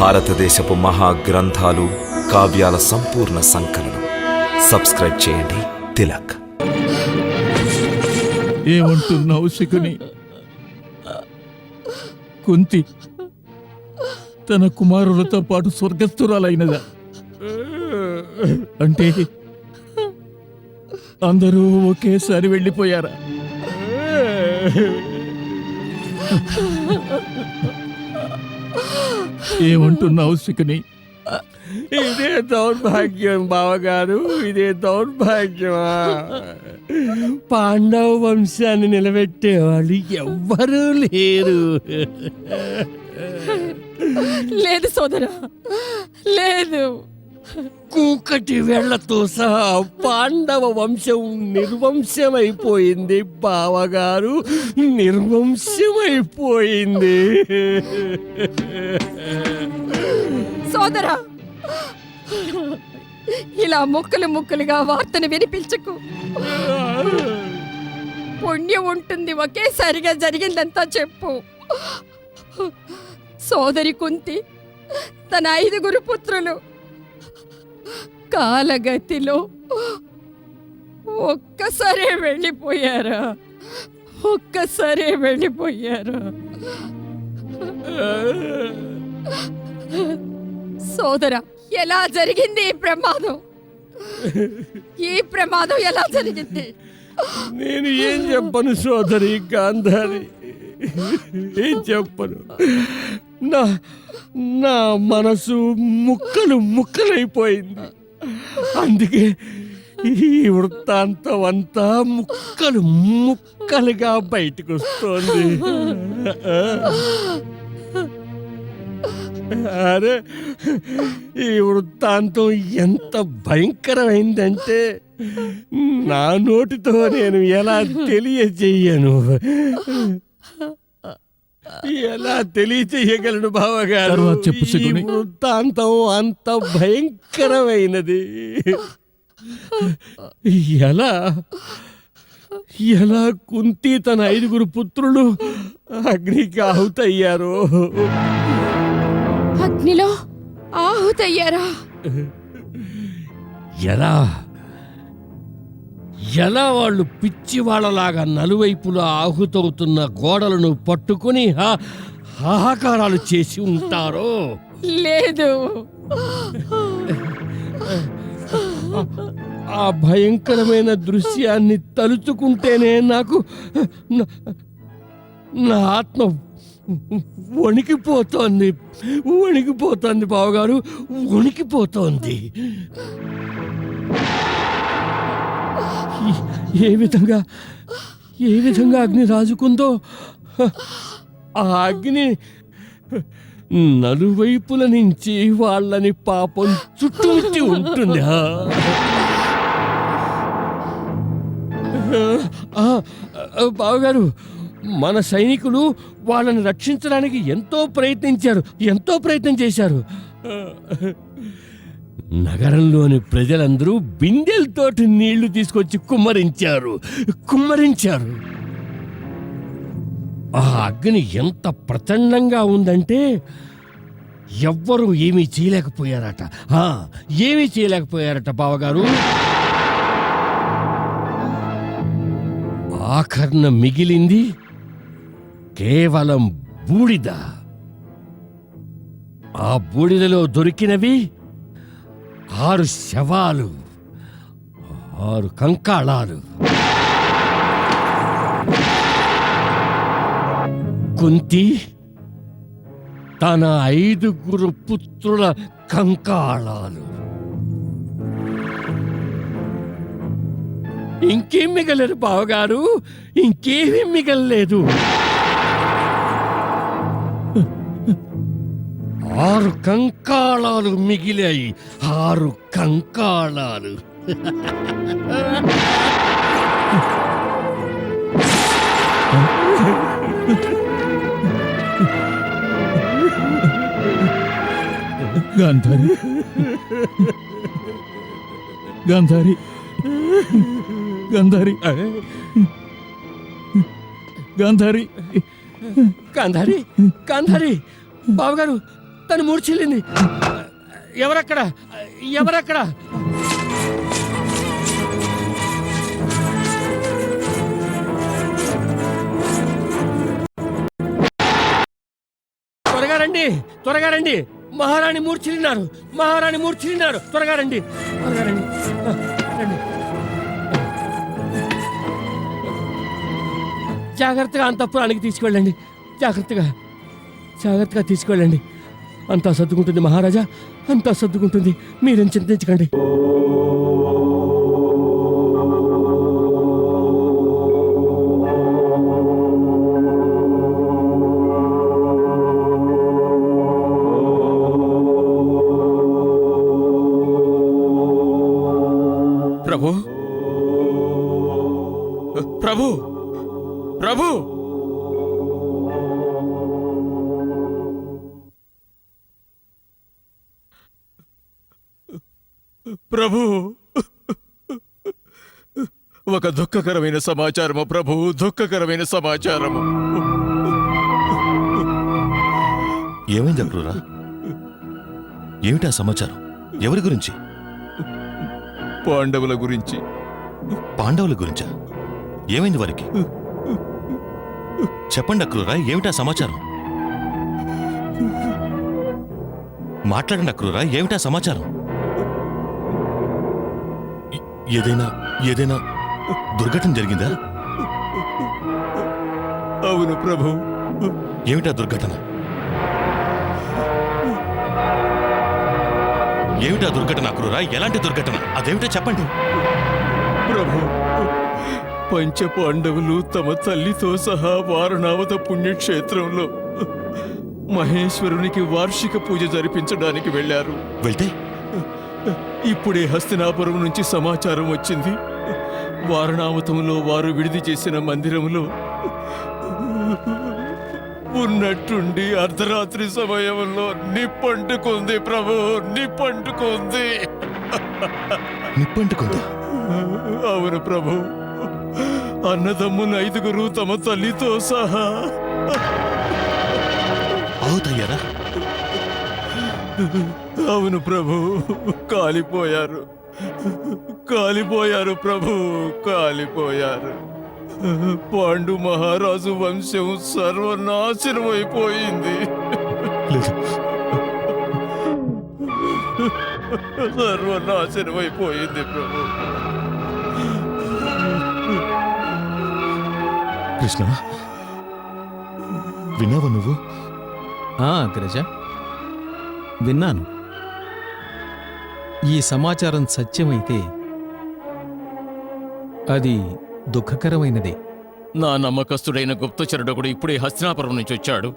భారతదేశపు మహాగ్రంథాలు, కావ్యాల సంపూర్ణ సంకలనం. సబ్స్క్రైబ్ చేయండి. తిలక్. ఏమంటున్నావు శకుని? కుంతి తన కుమారులతో పాటు స్వర్గస్థురాలైనదా? అంటే అందరూ ఒకేసారి వెళ్ళిపోయారా? ఏమంటున్నావు శకుని? ఇదే దౌర్భాగ్యం బావగారు, ఇదే దౌర్భాగ్యమా? పాండవ వంశాన్ని నిలబెట్టేవాళ్ళు ఎవ్వరూ లేరు. లేదు సోదరా, లేదు. కూకటి వేళ్లతో సహా పాండవ వంశం నిర్వంశమైపోయింది బావగారు, నిర్వంశమైపోయింది. సోదరా, ఇలా ముక్కలు ముక్కలుగా వార్తను వినిపించకు. పుణ్యం ఉంటుంది ఒకేసారిగా జరిగిందంతా చెప్పు. సోదరి కుంతి తన 5 పుత్రులు కాలగతిలో ఒక్కసారే వెళ్ళిపోయారా? ఒక్కసారే వెళ్ళిపోయారా? సోదరా, ఎలా జరిగింది ఈ ప్రమాదం? ఈ ప్రమాదం ఎలా జరిగింది? నేను ఏం చెప్పను సోదరి గాంధారి, ఏం చెప్పను. నా మనసు ముక్కలు ముక్కలైపోయింది. అందుకే ఈ వృత్తాంతం అంతా ముక్కలు ముక్కలుగా బయటకు వస్తోంది. అరే, ఈ వృత్తాంతం ఎంత భయంకరమైందంటే నా నోటితో నేను ఎలా తెలియజేయను, ఎలా తెలియజేయగలను బావగారు? ఈ వృత్తాంతం అంత భయంకరమైనది. ఎలా ఎలా కుంతి తన 5 పుత్రులు అగ్నికి ఆహుతయ్యారో. అగ్నిలో ఆహుతయ్యారా? ఎలా ఎలా వాళ్ళు పిచ్చి వాళ్ళలాగా నలువైపులా ఆహుతవుతున్న గోడలను పట్టుకుని హాహాకారాలు చేసి ఉంటారో. లేదు, ఆ భయంకరమైన దృశ్యాన్ని తలుచుకుంటేనే నాకు నా ఆత్మ వణికిపోతోంది, వణికిపోతోంది బావగారు, వణికిపోతోంది. ఏ విధంగా అగ్ని రాజుకుందో ఆ అగ్ని నలువైపుల నుంచి వాళ్ళని పాపం చుట్టుముట్టి ఉంటుంది. బావగారు, మన సైనికులు వాళ్ళని రక్షించడానికి ఎంతో ప్రయత్నం చేశారు. నగరంలోని ప్రజలందరూ బిందెలతోటి నీళ్లు తీసుకొచ్చి కుమ్మరించారు. ఆ అగ్ని ఎంత ప్రచండంగా ఉందంటే ఎవ్వరూ ఏమీ చేయలేకపోయారట బావగారు. ఆఖర్న మిగిలింది కేవలం బూడిద. ఆ బూడిదలో దొరికినవి 6 శవాలు, 6 కంకాళాలు. కుంతి తన 5 పుత్రుల కంకాళాలు. ఇంకేం మిగలరు బావగారు, ఇంకేమీ మిగలలేదు. 6 కంకాళాలు మిగిలాయి, 6 కంకాళాలు. గాంధారి, గాంధారి, గాంధారి, గాంధారి, గాంధారి, గాంధారి, బావగారు, తను మూర్ఛిల్లింది. ఎవరక్కడ? ఎవరక్కడ? త్వరగా రండి, త్వరగా రండి. మహారాణి మూర్ఛిల్లినారు, మహారాణి మూర్ఛిల్లినారు. త్వరగా రండి, త్వరగా రండి, రండి. జాగ్రత్తగా అంతఃపురానికి తీసుకెళ్ళండి. జాగ్రత్తగా, జాగ్రత్తగా తీసుకెళ్ళండి. అంతా సర్దుకుంటుంది మహారాజా, అంతా సర్దుకుంటుంది. మీరేం చింతించకండి. ప్రభు, ప్రభు, ప్రభు. ప్రభు, ఒక దుఃఖకరమైన సమాచారము ప్రభు, దుఃఖకరమైన సమాచారము. ఏమైంది అక్రూరా? ఏమిటా సమాచారం? ఎవరి గురించి? పాండవుల గురించి. పాండవుల గురించా? ఏమైంది వారికి? చెప్పండి అక్రూరా, ఏమిటా సమాచారం? మాట్లాడండి అక్రూరా, ఏమిటా సమాచారం? ఏదైనా ఏదైనా దుర్ఘటన జరిగిందా? అవును ప్రభు. ఏమిటా దుర్ఘటన? ఏమిటా దుర్ఘటన అక్రూరా? ఎలాంటి దుర్ఘటన? అదేమిటో చెప్పండి. ప్రభు, పంచ పాండవులు తమ తల్లితో సహా వారణావత పుణ్యక్షేత్రంలో మహేశ్వరునికి వార్షిక పూజ జరిపించడానికి వెళ్ళారు. వెళ్తే ఇప్పుడే హస్తినాపురం నుంచి సమాచారం వచ్చింది. వారణావతంలో వారు విడిది చేసిన మందిరంలో ఉన్నట్టుండి అర్ధరాత్రి సమయంలో నిప్పంటుకుంది ప్రభు, నిప్పంటుకుంది. నిప్పంటుకుందా? అవును ప్రభు. అన్నదమ్ములు 5 తమ తల్లితో సహా అవుతయ్యారా? అవును ప్రభు, కాలిపోయారు, కాలిపోయారు ప్రభు, కాలిపోయారు. పాండు మహారాజు వంశం సర్వనాశనమైపోయింది. లేదు, సర్వనాశనమైపోయింది ప్రభు. కృష్ణ, విన్నావా నువ్వు? అగ్రజ, విన్నాను. ఈ సమాచారం సత్యమైతే అది దుఃఖకరమైనదే. నా నమ్మకస్తుడైన గుప్తచరుడొకడు ఇప్పుడే హస్తినాపురం నుంచి వచ్చాడు.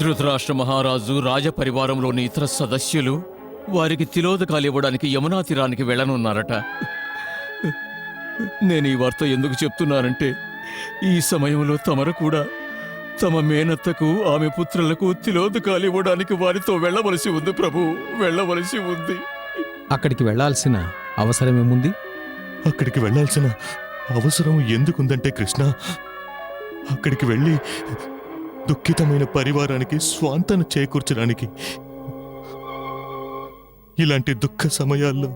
ధృతరాష్ట్ర మహారాజు రాజపరివారంలోని ఇతర సదస్యులు వారికి తిలోదకాలు ఇవ్వడానికి యమునా తీరానికి వెళ్ళనున్నారట. నేను ఈ వార్త ఎందుకు చెప్తున్నానంటే, ఈ సమయంలో తమరు కూడా తమ మేనత్తకు ఆమె పుత్రులకు తిలోదకాలు ఇవ్వడానికి వారితో వెళ్ళవలసి ఉంది ప్రభు, వెళ్ళవలసి ఉంది. అక్కడికి వెళ్లాల్సిన అవసరమేముంది? అక్కడికి వెళ్ళాల్సిన అవసరం ఎందుకుందంటే కృష్ణ, అక్కడికి వెళ్ళి దుఃఖితమైన పరివారానికి స్వాంతన చేకూర్చడానికి. ఇలాంటి దుఃఖ సమయాల్లో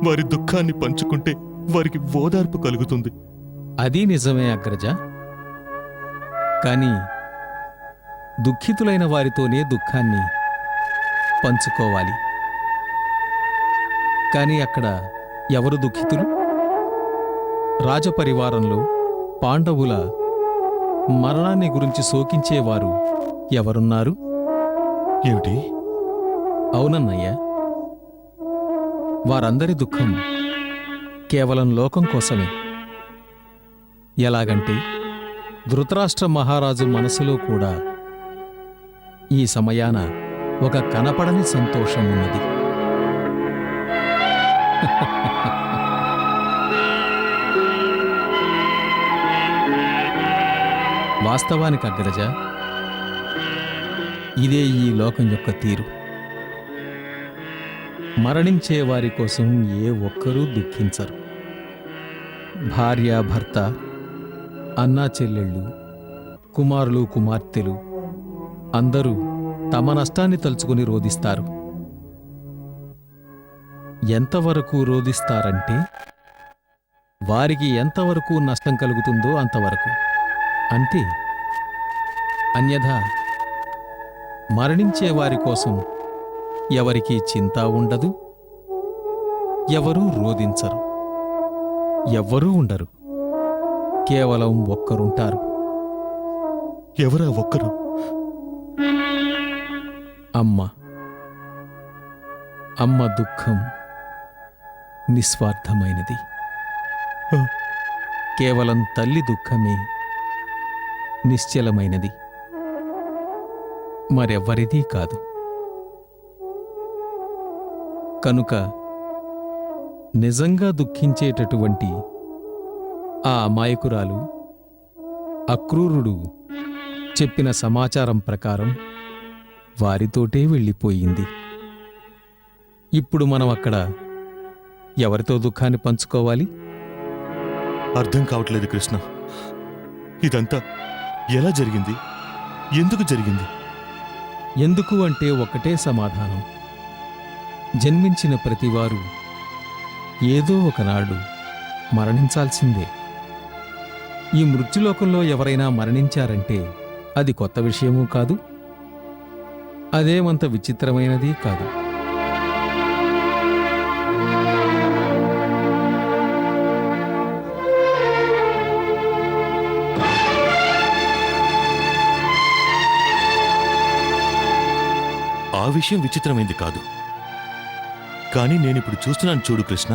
వారి దుఃఖాన్ని పంచుకుంటే వారికి ఓదార్పు కలుగుతుంది. అది నిజమే అగ్రజ. కాని దుఃఖితులైన వారితోనే దుఃఖాన్ని పంచుకోవాలి. కాని అక్కడ ఎవరు దుఃఖితులు? రాజపరివారంలో పాండవుల మరణాన్ని గురించి శోకించేవారు ఎవరున్నారు? ఏమిటి? అవునన్నయ్య, వారందరి దుఃఖం కేవలం లోకం కోసమే. ఎలాగంటే ధృతరాష్ట్ర మహారాజు మనసులో కూడా ఈ సమయాన ఒక కనపడని సంతోషం ఉన్నది. వాస్తవానికి అగ్రజ, ఇదే ఈ లోకం యొక్క తీరు. మరణించే వారి కోసం ఏ ఒక్కరూ దుఃఖించరు. భార్య, భర్త, అన్నా చెల్లెళ్ళు, కుమారులు, కుమార్తెలు అందరూ తమ నష్టాన్ని తలుచుకుని రోదిస్తారు. ఎంతవరకు రోదిస్తారంటే వారికి ఎంతవరకు నష్టం కలుగుతుందో అంతవరకు. అంతే. అన్యథా మరణించే వారి కోసం ఎవరికీ చింత ఉండదు, ఎవరూ రోదించరు, ఎవ్వరూ ఉండరు. కేవలం ఒక్కరుంటారు. ఎవరా ఒక్కరు? అమ్మ. అమ్మ దుఃఖం నిస్వార్థమైనది. ఆ, కేవలం తల్లి దుఃఖమే నిశ్చలమైనది, మరెవ్వరిదీ కాదు. కనుక నిజంగా దుఃఖించేటటువంటి ఆ అమాయకురాలు అక్రూరుడు చెప్పిన సమాచారం ప్రకారం వారితోటే వెళ్ళిపోయింది. ఇప్పుడు మనం అక్కడ ఎవరితో దుఃఖాన్ని పంచుకోవాలి? అర్థం కావట్లేదు కృష్ణ. ఇదంతా ఎలా జరిగింది? ఎందుకు జరిగింది? ఎందుకు అంటే ఒకటే సమాధానం. జన్మించిన ప్రతివారు ఏదో ఒకనాడు మరణించాల్సిందే. ఈ మృత్యులోకంలో ఎవరైనా మరణించారంటే అది కొత్త విషయమూ కాదు, అదేమంత విచిత్రమైనది కాదు. ఆ విషయం విచిత్రమైంది కాదు. కానీ నేనిప్పుడు చూస్తున్నాను చూడు కృష్ణ,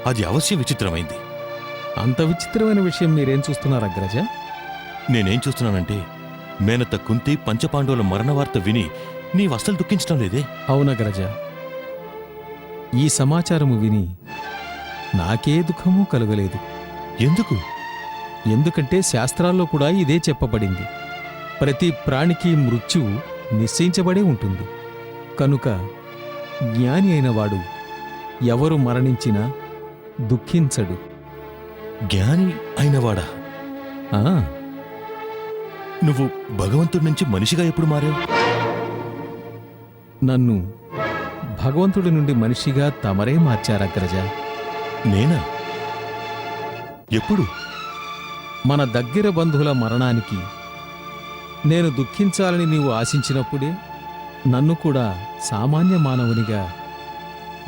అది అవశ్యం విచిత్రమైంది. అంత విచిత్రమైన విషయం మీరేం చూస్తున్నారు అగ్రజ? నేనేం చూస్తున్నానంటే, మేనత్త కుంతి పంచపాండవుల మరణవార్త విని నీవస్సలు దుఃఖించడం లేదే? అవునగ్రజ, ఈ సమాచారము విని నాకే దుఃఖమూ కలగలేదు. ఎందుకు? ఎందుకంటే శాస్త్రాల్లో కూడా ఇదే చెప్పబడింది. ప్రతి ప్రాణికి మృత్యువు నిశ్చయించబడే ఉంటుంది. కనుక జ్ఞాని అయినవాడు ఎవరు మరణించినా దుఃఖించడు. జ్ఞాని అయినవాడా? ఆ, నువ్వు భగవంతుడి నుంచి మనిషిగా ఎప్పుడు మారావు? నన్ను భగవంతుడి నుండి మనిషిగా తమరే మార్చారగ్రజ. నేనా? ఎప్పుడు? మన దగ్గర బంధువుల మరణానికి నేను దుఃఖించాలని నీవు ఆశించినప్పుడే నన్ను కూడా సామాన్య మానవునిగా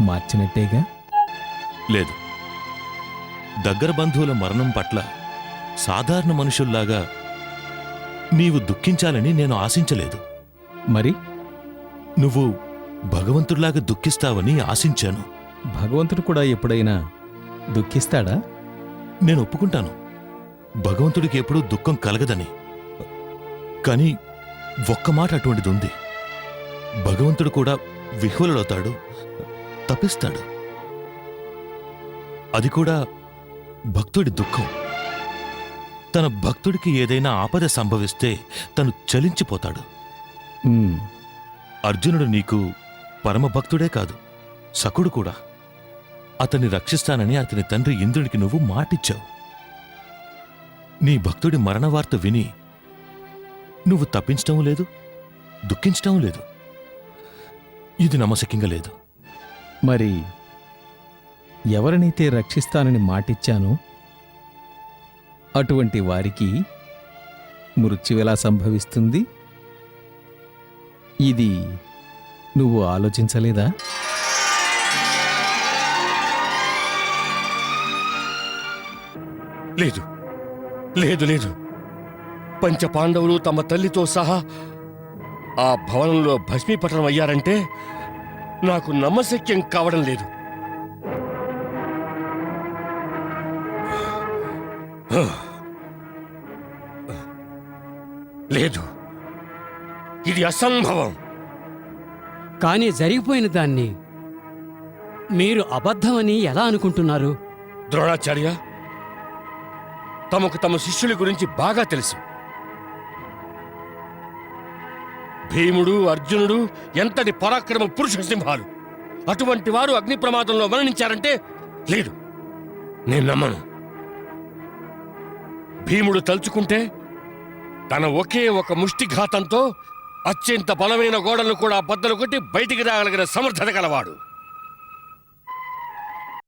మార్చినట్టేగా. లేదు. దగ్గర బంధువుల మరణం పట్ల సాధారణ మనుషుల్లాగా నీవు దుఃఖించాలని నేను ఆశించలేదు. మరి నువ్వు భగవంతుడిలాగా దుఃఖిస్తావని ఆశించాను. భగవంతుడు కూడా ఎప్పుడైనా దుఃఖిస్తాడా? నేను ఒప్పుకుంటాను, భగవంతుడికి ఎప్పుడూ దుఃఖం కలగదని. కానీ ఒక్క మాట అటువంటిది ఉంది. భగవంతుడు కూడా విహ్వలుడవుతాడు, తపిస్తాడు. అది కూడా భక్తుడి దుఃఖం. తన భక్తుడికి ఏదైనా ఆపద సంభవిస్తే తను చలించిపోతాడు. ఉమ్, అర్జునుడు నీకు పరమభక్తుడే కాదు, సకుడు కూడా. అతన్ని రక్షిస్తానని అతని తండ్రి ఇంద్రునికి నువ్వు మాటిచ్చావు. నీ భక్తుడి మరణవార్త విని నువ్వు తప్పించటం లేదు, దుఃఖించటం లేదు. ఇది నమ్మశక్యంగా లేదు. మరి ఎవరినైతే రక్షిస్తానని మాటిచ్చానో అటువంటి వారికి మృత్యువెలా సంభవిస్తుంది? ఇది నువ్వు ఆలోచించలేదా? లేదు లేదు లేదు. పంచపాండవులు తమ తల్లితో సహా ఆ భవనంలో భస్మీపటనం అయ్యారంటే నాకు నమ్మశక్యం కావడం లేదు. లేదు, ఇది అసంభవం. కానీ జరిగిపోయిన దాన్ని మీరు అబద్ధమని ఎలా అనుకుంటున్నారు? ద్రోణాచార్య, తమకు తమ శిష్యుల గురించి బాగా తెలుసు. భీముడు, అర్జునుడు ఎంతటి పరాక్రమ పురుష సింహాలు. అటువంటి వారు అగ్ని ప్రమాదంలో మరణించారంటే లేదు, నేను నమ్మను. భీముడు తలుచుకుంటే తన ఒకే ఒక ముష్టిఘాతంతో అత్యంత బలమైన గోడలను కూడా బద్దలు కొట్టి బయటికి రాగలిగిన సమర్థత గలవాడు.